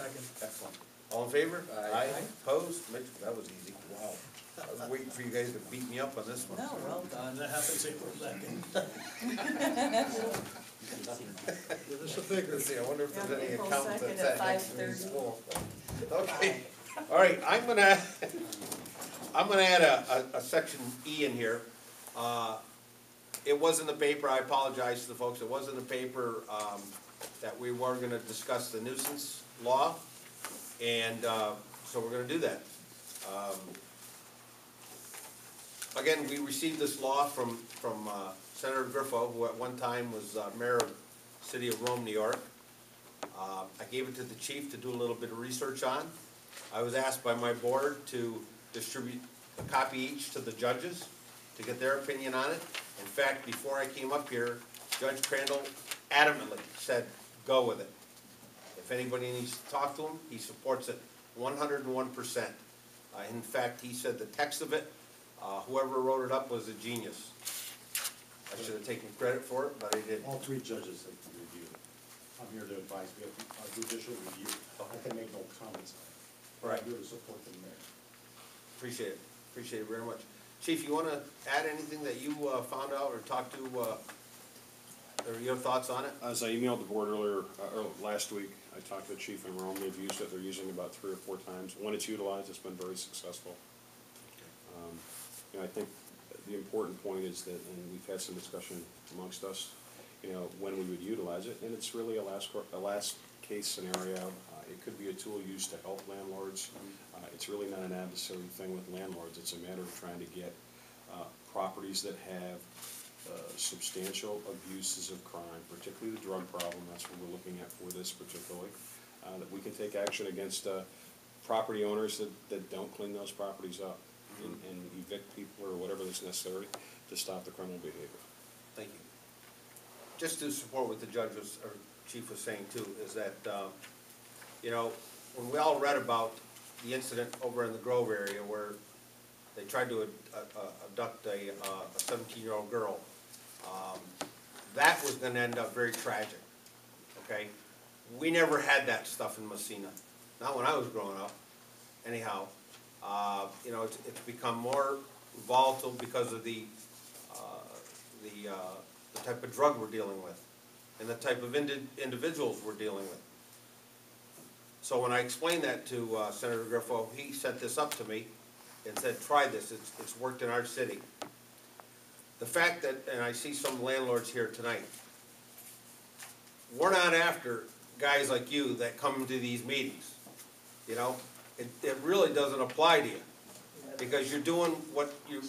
Second. Excellent. All in favor? Aye. Opposed? Mitch, that was easy. Wow. I was waiting for you guys to beat me up on this one. No, well done. That happens April 2nd. Give us a figure. Let's see, I wonder if there's any April accountant 2nd that's at at next week's 5:30. school. Okay, all right, I'm gonna add a section E in here. It was in the paper, I apologize to the folks, it was in the paper, that we were gonna discuss the nuisance law, and, so we're gonna do that. Again, we received this law from Senator Griffo, who at one time was mayor of the city of Rome, New York. I gave it to the chief to do a little bit of research on. I was asked by my board to distribute a copy each to the judges to get their opinion on it. In fact, before I came up here, Judge Crandall adamantly said, go with it. If anybody needs to talk to him, he supports it 101%. In fact, he said the text of it, whoever wrote it up was a genius. I should have taken credit for it, but I didn't. All three judges have reviewed it. I'm here to advise, we have a judicial review. I can make no comments on it. Right. I'm here to support the mayor. Appreciate it very much. Chief, you want to add anything that you found out or talked to, or your thoughts on it? As I emailed the board earlier, last week, I talked to the chief in Rome. They've used it. They're using it about 3 or 4 times. When it's utilized, it's been very successful. You know, I think the important point is that, and we've had some discussion amongst us, you know, when we would utilize it, and it's really a last case scenario. It could be a tool used to help landlords. It's really not an adversary thing with landlords. It's a matter of trying to get properties that have substantial abuses of crime, particularly the drug problem. That's what we're looking at for this particularly. That we can take action against property owners that don't clean those properties up and evict people or whatever is necessary to stop the criminal behavior. Thank you. Just to support what the judge was, or chief was saying too, is that, you know, when we all read about the incident over in the Grove area where they tried to abduct a 17-year-old girl, that was going to end up very tragic, okay? We never had that stuff in Massena, not when I was growing up, anyhow. You know, it's become more volatile because of the type of drug we're dealing with and the type of individuals we're dealing with. So when I explained that to Senator Griffo, he sent this up to me and said, try this, it's worked in our city. The fact that, and I see some landlords here tonight, we're not after guys like you that come to these meetings, you know? It really doesn't apply to you because you're doing what you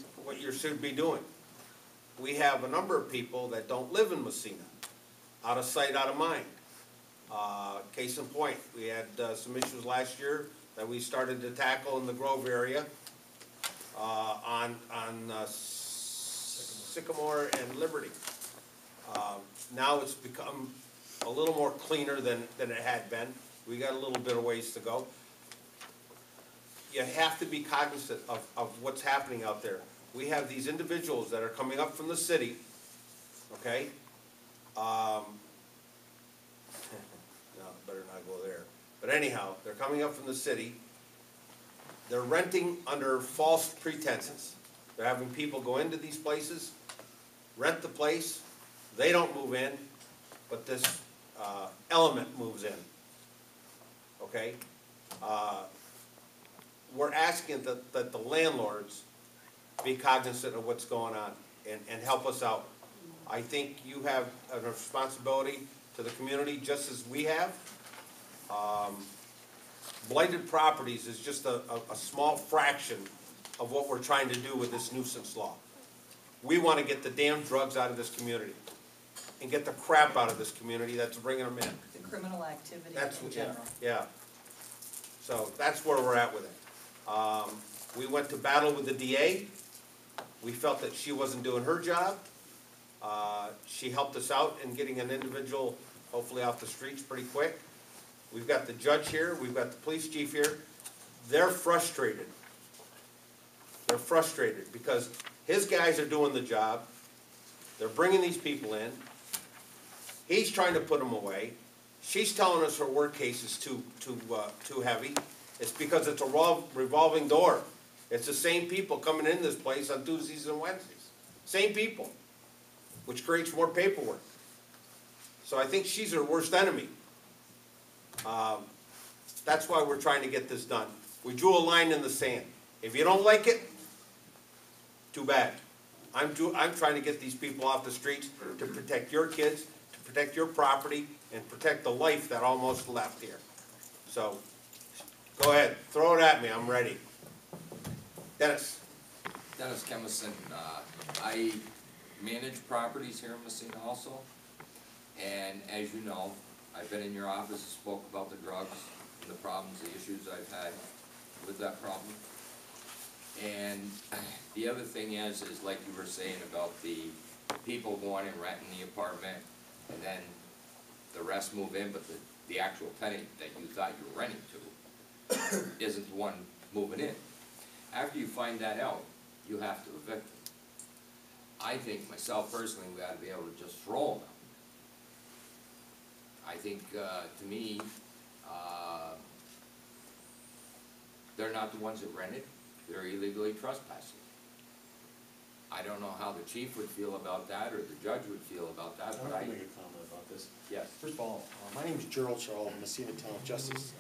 should be doing. We have a number of people that don't live in Massena, out of sight, out of mind. Case in point, we had some issues last year that we started to tackle in the Grove area on Sycamore and Liberty. Now it's become a little more cleaner than it had been. We got a little bit of ways to go. You have to be cognizant of what's happening out there. We have these individuals that are coming up from the city, okay? No, better not go there. But anyhow, they're coming up from the city. They're renting under false pretenses. They're having people go into these places, rent the place. They don't move in, but this element moves in, okay? We're asking that the landlords be cognizant of what's going on and help us out. I think you have a responsibility to the community just as we have. Blighted properties is just a small fraction of what we're trying to do with this nuisance law. We want to get the damn drugs out of this community and get the crap out of this community that's bringing them in. The criminal activity That's in general. Yeah. So that's where we're at with it. We went to battle with the DA. We felt that she wasn't doing her job. She helped us out in getting an individual hopefully off the streets pretty quick. We've got the judge here. We've got the police chief here. They're frustrated. They're frustrated because his guys are doing the job. They're bringing these people in. He's trying to put them away. she's telling us her work case is too heavy. It's because it's a revolving door. It's the same people coming in this place on Tuesdays and Wednesdays. Same people, which creates more paperwork. So I think she's her worst enemy. That's why we're trying to get this done. We drew a line in the sand. If you don't like it, too bad. I'm trying to get these people off the streets to protect your kids, to protect your property, and protect the life that almost left here. So, go ahead, throw it at me, I'm ready. Dennis. Dennis Kemison, I manage properties here in Massena also, and as you know, I've been in your office and spoke about the drugs and the problems, the issues I've had with that problem. And the other thing is like you were saying about the people going and renting the apartment, and then the rest move in, but the actual tenant that you thought you were renting to isn't the one moving in. After you find that out, you have to evict them. I think, myself personally, we ought to be able to just throw them out. I think, to me, they're not the ones that rented, they're illegally trespassing. I don't know how the chief would feel about that, or the judge would feel about that, I'd but like to make a comment about this. yes. First of all, my name is Gerald Charles, Messena Town Justice.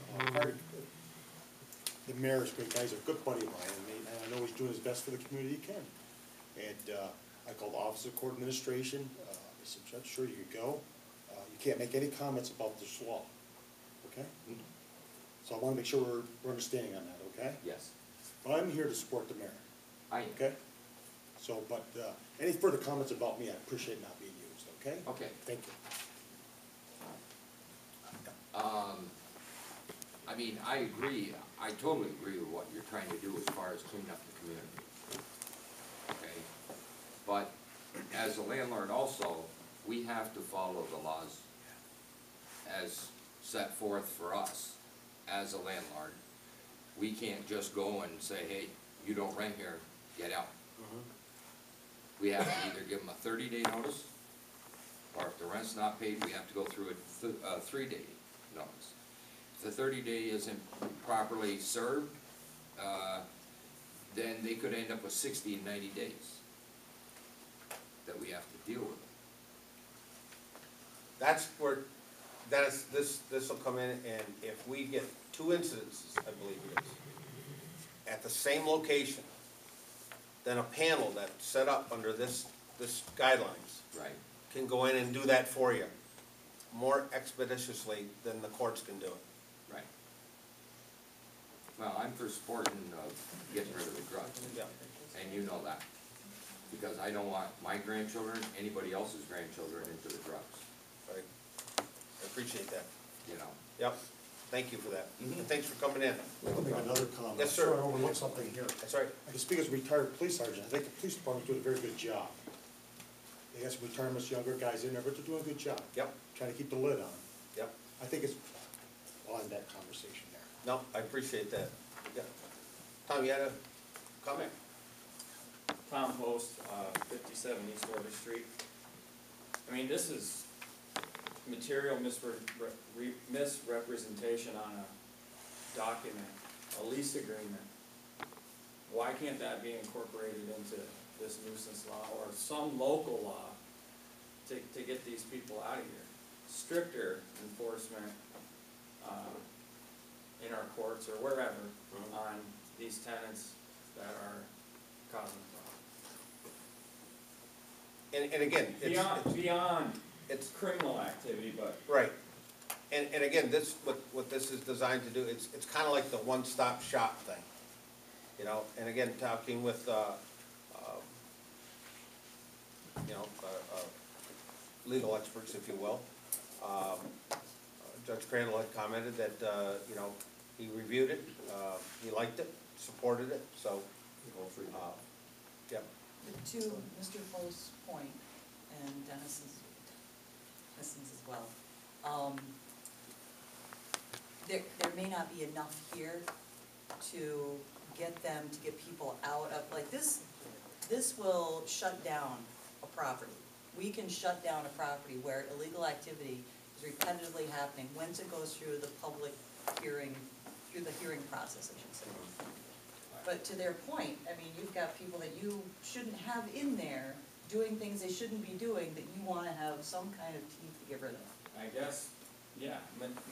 The mayor is a great guy, he's a good buddy of mine, and I know he's doing his best for the community he can. And I called the Office of Court Administration, I said, Judge, sure, you can go. You can't make any comments about this law, okay? So I want to make sure we're understanding on that, okay? Yes, But I'm here to support the mayor, I am. okay? So, but any further comments about me, I appreciate not being used, okay? Okay. Thank you. I mean, I agree, I totally agree with what you're trying to do as far as cleaning up the community. Okay, but as a landlord also, we have to follow the laws as set forth for us as a landlord. We can't just go and say, hey, you don't rent here, get out. We have to either give them a 30-day notice, or if the rent's not paid, we have to go through a 3-day notice. If the 30-day isn't properly served, then they could end up with 60 and 90 days that we have to deal with. That's where, Dennis, this will come in, and if we get 2 incidences, I believe it is, at the same location, then a panel that's set up under this guidelines Right. can go in and do that for you more expeditiously than the courts can do it. Right. Well, I'm for supporting of getting rid of the drugs, Yeah. and you know that. Because I don't want my grandchildren, anybody else's grandchildren into the drugs, Right. I appreciate that. you know. Yep. Thank you for that. And thanks for coming in. Let me make another comment. Yes, sir. I'm sure I overlooked something here. That's right. I can speak as a retired police sergeant. I think the police department's doing a very good job. They got some retirements, younger guys in there, but they're doing a good job. Yep. Trying to keep the lid on them. Yep. I think it's, I'll end that conversation there. No, I appreciate that. Yeah. Tom, you had a comment? Tom Host, 57 East Order Street. I mean, this is material misrepresentation on a document, a lease agreement. Why can't that be incorporated into this nuisance law or some local law to get these people out of here? Stricter enforcement in our courts or wherever on these tenants that are causing problems. And again, Beyond it's criminal activity, but right. And again, what this is designed to do, it's kind of like the one-stop shop thing, you know. And again, talking with legal experts, if you will. Judge Crandall had commented that you know, he reviewed it, he liked it, supported it, so yeah. To Mr. Host's point, and Dennis's as well, there may not be enough here to get people out of, like, this will shut down a property. We can shut down a property where illegal activity is repetitively happening, once it goes through the public hearing, through the hearing process, I should say. But to their point, I mean, you've got people that you shouldn't have in there doing things they shouldn't be doing, that you wanna have some kind of teeth to get rid of. I guess, yeah,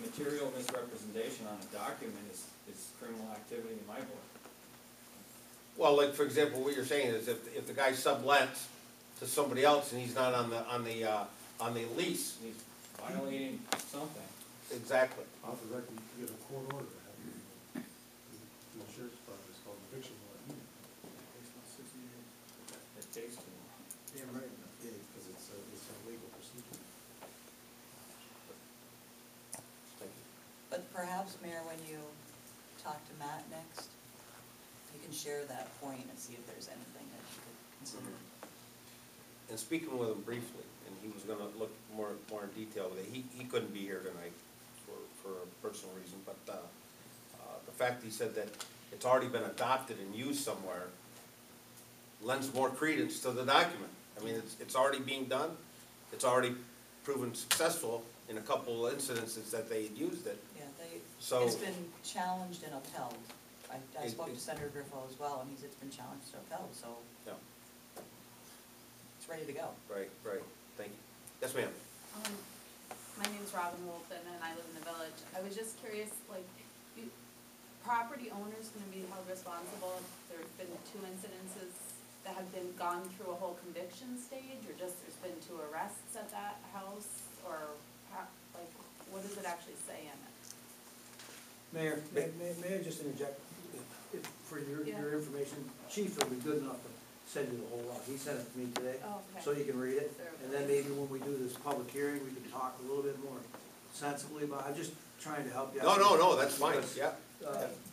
material misrepresentation on a document is criminal activity in my book. Well, like, for example, what you're saying is if the guy sublets to somebody else and he's not on the lease, He's violating something. exactly. Off the record, you get a court order to have you, in the sheriff's department, it's called eviction law. It takes too long. Damn right, yeah, because it's a legal procedure. Thank you. But perhaps, Mayor, when you talk to Matt next, you can share that point and see if there's anything that you could consider. And speaking with him briefly, and he was gonna look more in detail with it, he couldn't be here tonight for a personal reason, but, the fact he said that it's already been adopted and used somewhere lends more credence to the document. I mean, it's already being done, it's already proven successful in a couple incidences that they had used it. Yeah, So- it's been challenged and upheld. I spoke to Senator Griffo as well, and he said it's been challenged and upheld, so Yeah, it's ready to go. right, thank you. Yes, ma'am. My name's Robin Wolfen and I live in the village. I was just curious, like, property owners gonna be held responsible if there's been 2 incidences that have been gone through a whole conviction stage, or just there's been 2 arrests at that house, or like, what does it actually say in it? Mayor, may I just interject? For your Yeah. information, Chief will be good enough to send you the whole lot. He sent it to me today, Oh, okay. so you can read it. Sure. And then maybe when we do this public hearing, we can talk a little bit more sensibly about, I'm just trying to help you out. No, that's fine, Because, yeah.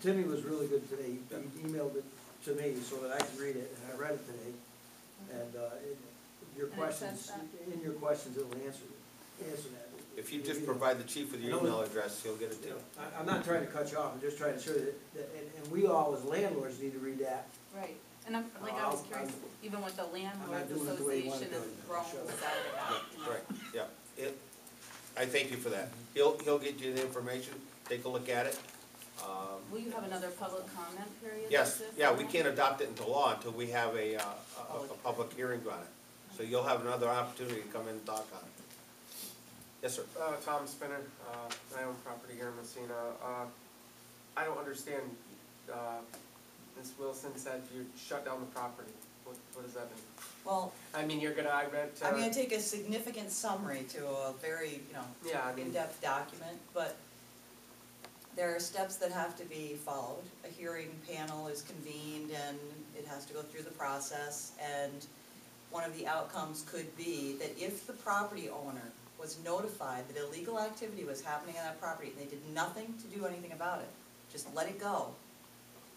Timmy was really good today. Yeah. He emailed it to me so that I could read it, and I read it today. And, your And it questions, says that? in your questions, it'll answer that. If you just provide the chief with your email address, he'll get it to You you. know, I'm not trying to cut you off, I'm just trying to show you that, and we all as landlords need to read that. Right, and I'm, like, I was I'm- curious, even with the landlords doing it the way you want it association done. and Rome decided that, you know. Right, yeah. I thank you for that. He'll get you the information, take a look at it. Will you have another public comment period? Yes, like this yeah, on we that? can't adopt it into law until we have a public hearing on it. So you'll have another opportunity to come in and talk on it. Yes, sir. Tom Spinner, I own property here in Massena. I don't understand, Ms. Wilson said you shut down the property. What does that mean? Well, I mean, I read, I'm gonna take a significant summary to a very, yeah, I mean, in-depth document, but there are steps that have to be followed. A hearing panel is convened and it has to go through the process, and one of the outcomes could be that if the property owner was notified that illegal activity was happening on that property and they did nothing to do anything about it, just let it go,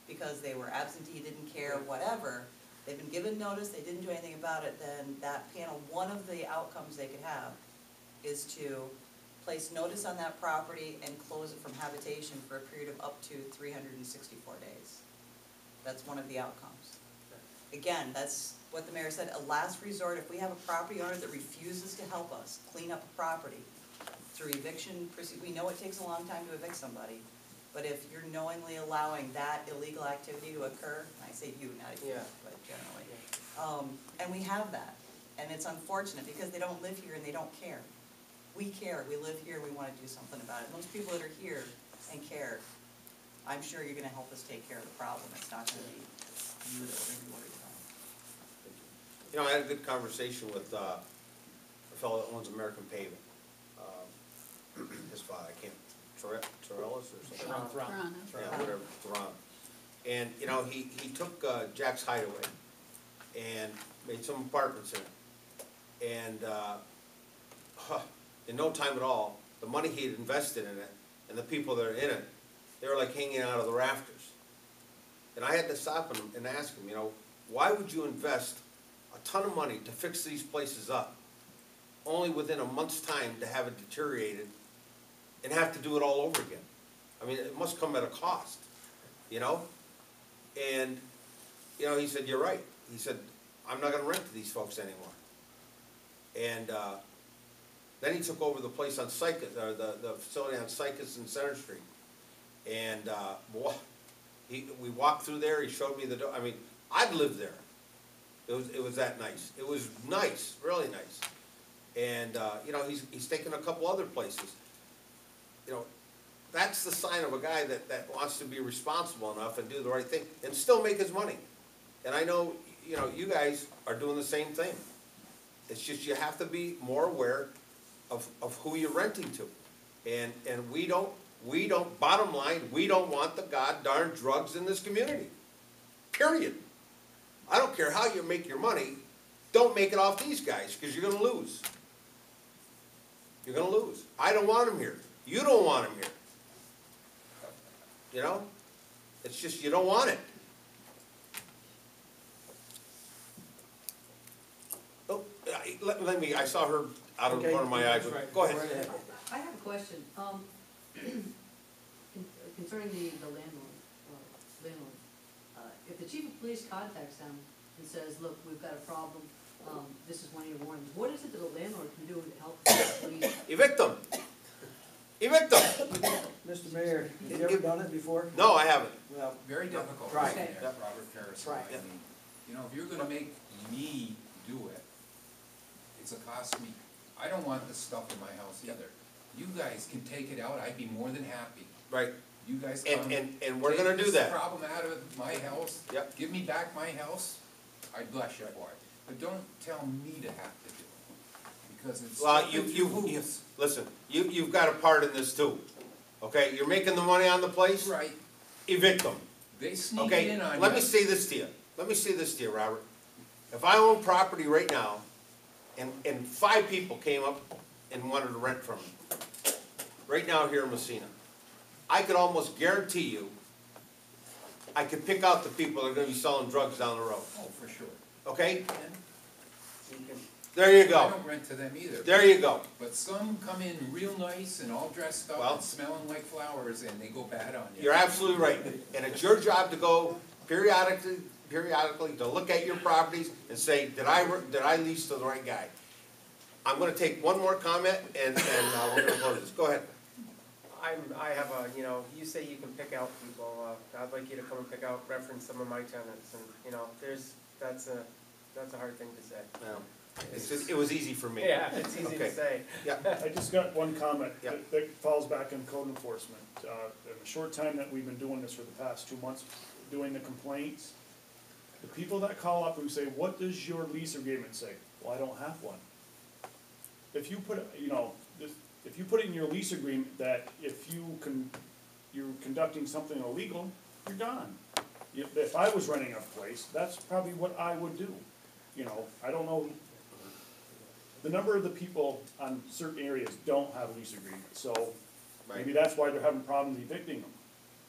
because they were absentee, didn't care, whatever, they've been given notice, they didn't do anything about it, then that panel, one of the outcomes they could have is to place notice on that property and close it from habitation for a period of up to 364 days. That's one of the outcomes. Again, that's what the mayor said, a last resort. If we have a property owner that refuses to help us clean up a property through eviction, we know it takes a long time to evict somebody, but if you're knowingly allowing that illegal activity to occur, and I say you, not you, Yeah. but generally, and we have that, and it's unfortunate because they don't live here and they don't care. We care, we live here, we wanna do something about it. Most people that are here and care, I'm sure you're gonna help us take care of the problem. It's not gonna be you that we're gonna be worried about. You know, I had a good conversation with a fellow that owns American Paving. His father, I can't, Torellis or something? Yeah, whatever, Toronto. And, you know, he took Jack's Hideaway and made some apartments in it. And, in no time at all, the money he had invested in it and the people that are in it, they were like hanging out of the rafters. And I had to stop him and ask him, you know, why would you invest a ton of money to fix these places up, only within a month's time to have it deteriorated and have to do it all over again? I mean, it must come at a cost, you know? And, you know, he said, you're right. He said, I'm not gonna rent to these folks anymore. And, Then he took over the place on Sycus, or the facility on Sycus and Center Street. And, boy, we walked through there, he showed me the door, I mean, I'd lived there. It was that nice. It was nice, really nice. And, you know, he's taken a couple other places. You know, that's the sign of a guy that wants to be responsible enough and do the right thing and still make his money. And I know, you know, you guys are doing the same thing. It's just you have to be more aware of who you're renting to. And we don't, bottom line, we don't want the goddamn drugs in this community. Period. I don't care how you make your money, don't make it off these guys, because you're gonna lose. You're gonna lose. I don't want them here. You don't want them here. You know? It's just, you don't want it. Oh, let me, I saw her out of the corner of my eye. Go ahead. I have a question, concerning the landlord, if the chief of police contacts them and says, look, we've got a problem, this is one of your warnings, what is it that a landlord can do to help the police? Evict them. Evict them. Mr. Mayor, have you ever done it before? No, I haven't. Well, Very difficult. Right. Okay. Robert Ferris. Right. I mean, you know, if you're gonna make me do it, it's a cost me. I don't want this stuff in my house either. You guys can take it out, I'd be more than happy. Right. You guys come. And we're gonna do that. Take this problem out of my house. Yep. Give me back my house, I'd bless you for it. But don't tell me to have to do it, because it's. Well, listen, you've got a part in this too, okay? You're making the money on the place? Right, Evict them, they sneak okay? in on you. Let me say this to you. Let me say this to you, Robert. If I own property right now, and 5 people came up and wanted to rent from me, right now here in Massena, I could almost guarantee you, I could pick out the people that are gonna be selling drugs down the road, Oh, for sure. okay? You can, There you I go. don't rent to them either. There you go. But some come in real nice and all dressed Well- up and smelling like flowers, and they go bad on you. You're absolutely right. And it's your job to go periodically to look at your properties and say, did I lease to the right guy? I'm gonna take one more comment and we're gonna close this. Go ahead. I have a, you know, you say you can pick out people, I'd like you to come and pick out, reference some of my tenants, and, you know, that's a hard thing to say. No. It's just, it was easy for me. Yeah, it's easy Okay. to say. Yeah, I just got one comment Yeah. that falls back on code enforcement. In the short time that we've been doing this for the past 2 months, doing the complaints, the people that call up and say, what does your lease agreement say? Well, I don't have one. If you put, you know, if you put in your lease agreement that if you're conducting something illegal, you're gone. If I was renting a place, that's probably what I would do. You know, I don't know, the number of the people on certain areas don't have lease agreements, so maybe that's why they're having problems evicting them.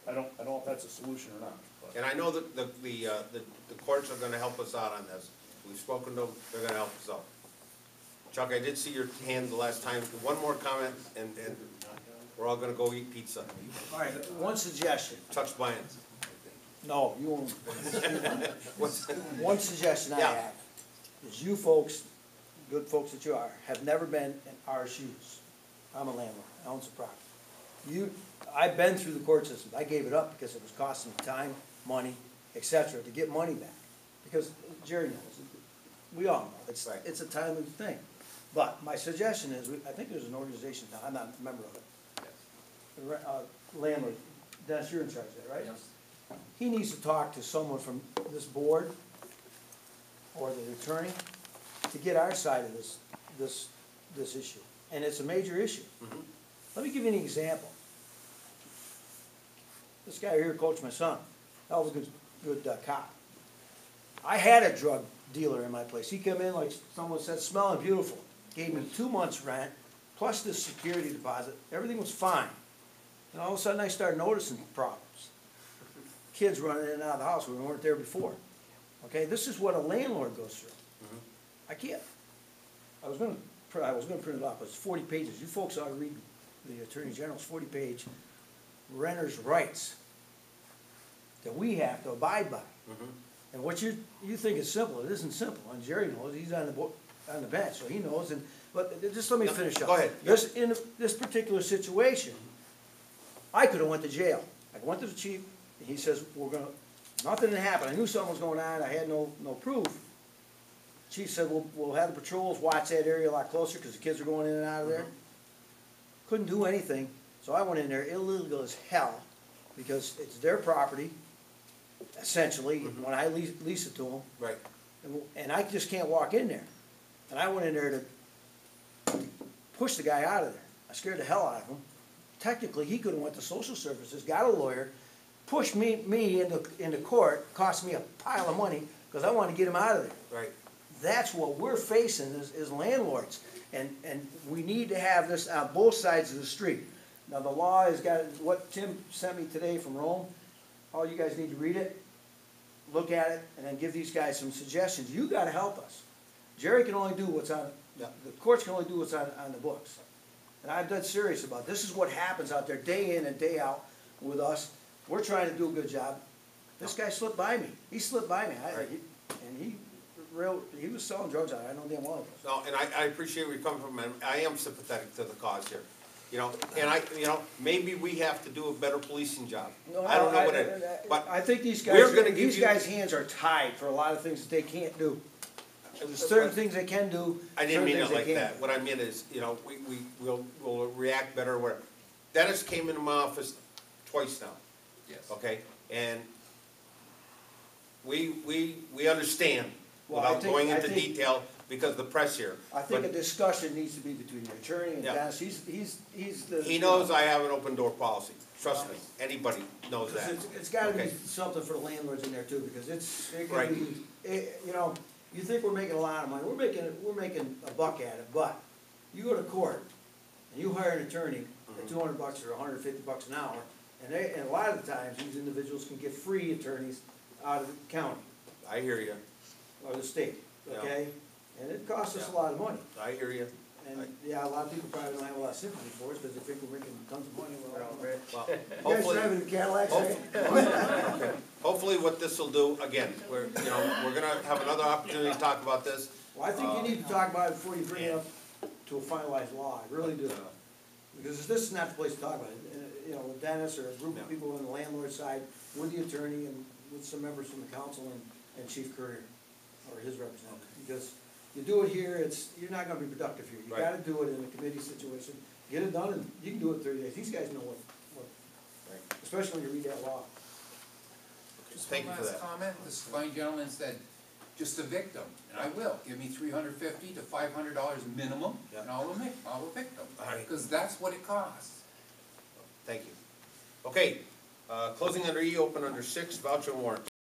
I don't know if that's a solution or not, but. and I know that the courts are gonna help us out on this. We've spoken to them, they're gonna help us out. Chuck, I did see your hand the last time. One more comment and we're all gonna go eat pizza. all right, one suggestion. Chuck's buying. No, you won't. What's, One suggestion I Yeah. have is you folks, good folks that you are, have never been in our shoes. I'm a landlord, I own some property. I've been through the court system. I gave it up because it was costing me time, money, et cetera, to get money back. Because Jerry knows, we all know, Right. it's a timely thing. But my suggestion is, I think there's an organization now, I'm not a member of it. Landlord, Dennis, you're in charge of that, right? Yes. He needs to talk to someone from this board or the attorney to get our side of this issue. And it's a major issue. Mhm. Let me give you an example. This guy here coached my son. That was a good cop. I had a drug dealer in my place. He come in, like someone said, smelling beautiful. Gave me 2 months' rent, plus this security deposit. Everything was fine. And all of a sudden, I started noticing problems. Kids running in and out of the house, we weren't there before. Okay, this is what a landlord goes through. I can't, I was gonna print it off, it's 40 pages. You folks ought to read the Attorney General's 40-page renter's rights that we have to abide by. And what you think is simple, it isn't simple, and Jerry knows, he's on the bench, so he knows, But just let me No, finish up. go ahead. This, in this particular situation, I could've went to jail. I went to the chief, and he says, we're gonna, nothing had happened. I knew something was going on, I had no proof. Chief said, we'll have the patrols watch that area a lot closer, cause the kids are going in and out of there. Couldn't do anything, so I went in there illegal as hell, because it's their property, essentially, when I lease it to them. Right. And I just can't walk in there. And I went in there to push the guy out of there. I scared the hell out of him. Technically, he could've went to social services, got a lawyer, pushed me into court, cost me a pile of money, because I wanted to get him out of there. Right. That's what we're facing as landlords. And we need to have this on both sides of the street. Now, the law has got, what Tim sent me today from Rome, all you guys need to read it, look at it, and then give these guys some suggestions. You gotta help us. Jerry can only do what's on, the courts can only do what's on the books. And I'm dead serious about it. This is what happens out there day in and day out with us. We're trying to do a good job. This guy slipped by me. He slipped by me. Right. He was selling drugs out there. I know damn well he was. No, and I appreciate where you're coming from, and I am sympathetic to the cause here. You know, and maybe we have to do a better policing job. No, I don't know what it, but I think these we're gonna guys, give these you- guys' hands are tied for a lot of things that they can't do. There's certain things they can do, I didn't certain mean things it they like can't. that. What I meant is, we'll react better or whatever. Dennis came into my office twice now, Yes. okay? And we understand, Well, I without think- going I into think- detail, because of the press here. I think a But discussion needs to be between your attorney and Yeah. Dennis. He's the. he knows I have an open door policy, trust me, anybody knows that. It's gotta be Okay. something for the landlords in there too, because it Right. can be, you think we're making a lot of money, we're making a buck at it, but you go to court and you hire an attorney at $200 or $150 an hour, and a lot of the times, these individuals can get free attorneys out of the county I hear you, or the state, Yeah. okay? And it costs us a Yeah. lot of money. I hear you. And, yeah, a lot of people probably don't have a lot of sympathy for us, because they think we're making tons of money. We're all rich. Well, You guys hopefully. driving Cadillacs, right? Hopefully what this will do, again, we're gonna have another opportunity to talk about this. Well, I think you need to talk about it before you bring it up to a finalized law, I really do. Because this is not the place to talk about it, with Dennis or a group Yeah. of people on the landlord side, with the attorney and with some members from the council and Chief Courier, or his representative. Because you do it here, you're not gonna be productive here. You Right. gotta do it in a committee situation, get it done, and you can do it in 30 days. These guys know what, Right. especially when you read that law. Just Thank one you for last that. comment, this fine gentleman said, just a victim, and I will, give me $350 to $500 minimum, Yeah. and I'll evict them. All right. Because that's what it costs. Thank you. Okay, closing under E, open under 6, voucher warrant.